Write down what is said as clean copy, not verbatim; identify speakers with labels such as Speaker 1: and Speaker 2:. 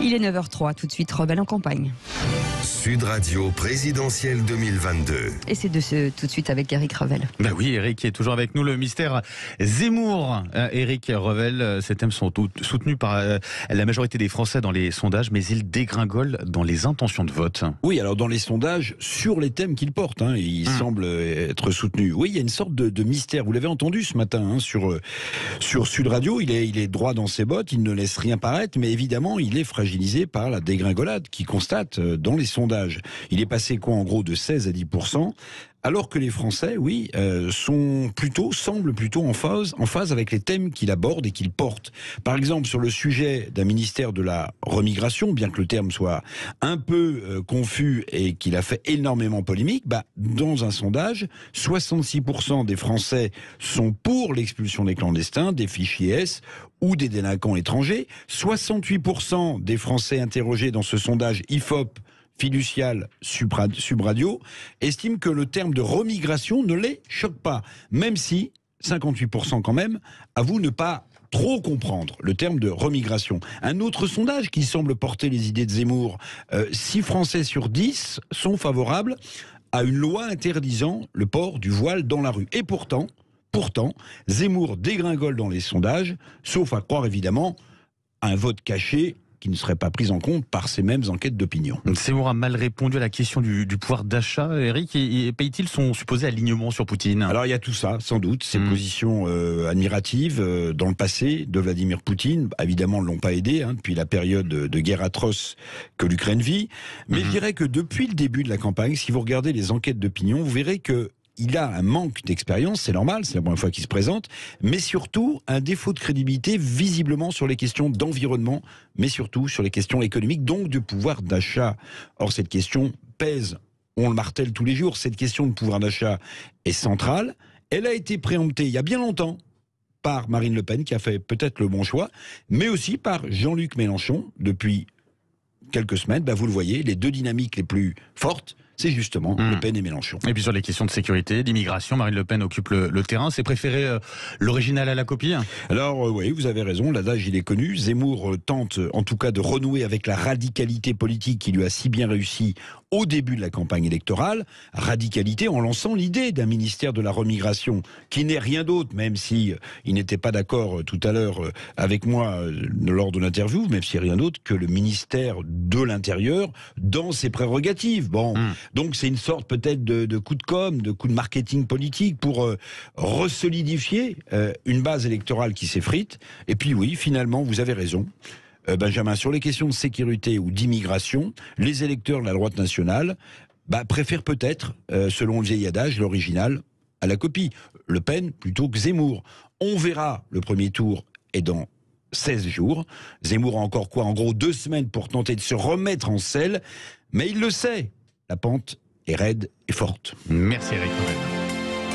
Speaker 1: Il est 9h03, tout de suite, Revel en campagne.
Speaker 2: Sud Radio présidentielle 2022.
Speaker 1: Et c'est tout de suite avec Éric Revel.
Speaker 3: Ben oui, Éric est toujours avec nous. Le mystère Zemmour. Éric Revel, ces thèmes sont soutenus par la majorité des Français dans les sondages, mais ils dégringolent dans les intentions de vote.
Speaker 4: Oui, alors dans les sondages, sur les thèmes qu'il porte, il semble être soutenu. Oui, il y a une sorte de mystère. Vous l'avez entendu ce matin sur Sud Radio. Il est droit dans ses bottes, il ne laisse rien paraître, mais évidemment, il est fragilisé par la dégringolade qu'il constate dans les sondages. Il est passé en gros de 16 à 10%, alors que les Français, semblent plutôt en phase avec les thèmes qu'il aborde et qu'il porte. Par exemple, sur le sujet d'un ministère de la remigration, bien que le terme soit un peu confus et qu'il a fait énormément polémique, dans un sondage, 66% des Français sont pour l'expulsion des clandestins, des fichiers S ou des délinquants étrangers. 68% des Français interrogés dans ce sondage IFOP fiducial Subradio estiment que le terme de remigration ne les choque pas, même si 58% quand même avouent ne pas trop comprendre le terme de remigration. Un autre sondage qui semble porter les idées de Zemmour, 6 Français sur 10 sont favorables à une loi interdisant le port du voile dans la rue. Et pourtant, Zemmour dégringole dans les sondages, sauf à croire évidemment à un vote caché qui ne serait pas prise en compte par ces mêmes enquêtes d'opinion.
Speaker 3: Zemmour a mal répondu à la question du pouvoir d'achat, Éric, et paye-t-il son supposé alignement sur Poutine?
Speaker 4: Alors il y a tout ça, sans doute, ces positions admiratives dans le passé de Vladimir Poutine, évidemment ne l'ont pas aidé, depuis la période de guerre atroce que l'Ukraine vit, mais je dirais que depuis le début de la campagne, si vous regardez les enquêtes d'opinion, vous verrez que il a un manque d'expérience, c'est normal, c'est la première fois qu'il se présente, mais surtout un défaut de crédibilité visiblement sur les questions d'environnement, mais surtout sur les questions économiques, donc de pouvoir d'achat. Or cette question pèse, on le martèle tous les jours, cette question de pouvoir d'achat est centrale, elle a été préemptée il y a bien longtemps par Marine Le Pen qui a fait peut-être le bon choix, mais aussi par Jean-Luc Mélenchon depuis quelques semaines. Vous le voyez, les deux dynamiques les plus fortes, c'est justement Le Pen et Mélenchon.
Speaker 3: Et puis sur les questions de sécurité, d'immigration, Marine Le Pen occupe le terrain. C'est préféré l'original à la copie?
Speaker 4: Alors oui, vous avez raison, l'adage il est connu. Zemmour tente en tout cas de renouer avec la radicalité politique qui lui a si bien réussi au début de la campagne électorale. Radicalité en lançant l'idée d'un ministère de la remigration qui n'est rien d'autre, même si il n'était pas d'accord tout à l'heure avec moi lors de l'interview, même si rien d'autre que le ministère de l'Intérieur dans ses prérogatives. Donc c'est une sorte peut-être de coup de com', de coup de marketing politique pour resolidifier une base électorale qui s'effrite. Et puis oui, finalement, vous avez raison. Benjamin, sur les questions de sécurité ou d'immigration, les électeurs de la droite nationale préfèrent peut-être, selon le vieil adage, l'original à la copie. Le Pen plutôt que Zemmour. On verra, le premier tour est dans 16 jours. Zemmour a encore en gros 2 semaines pour tenter de se remettre en selle, mais il le sait, la pente est raide et forte.
Speaker 3: Merci Éric.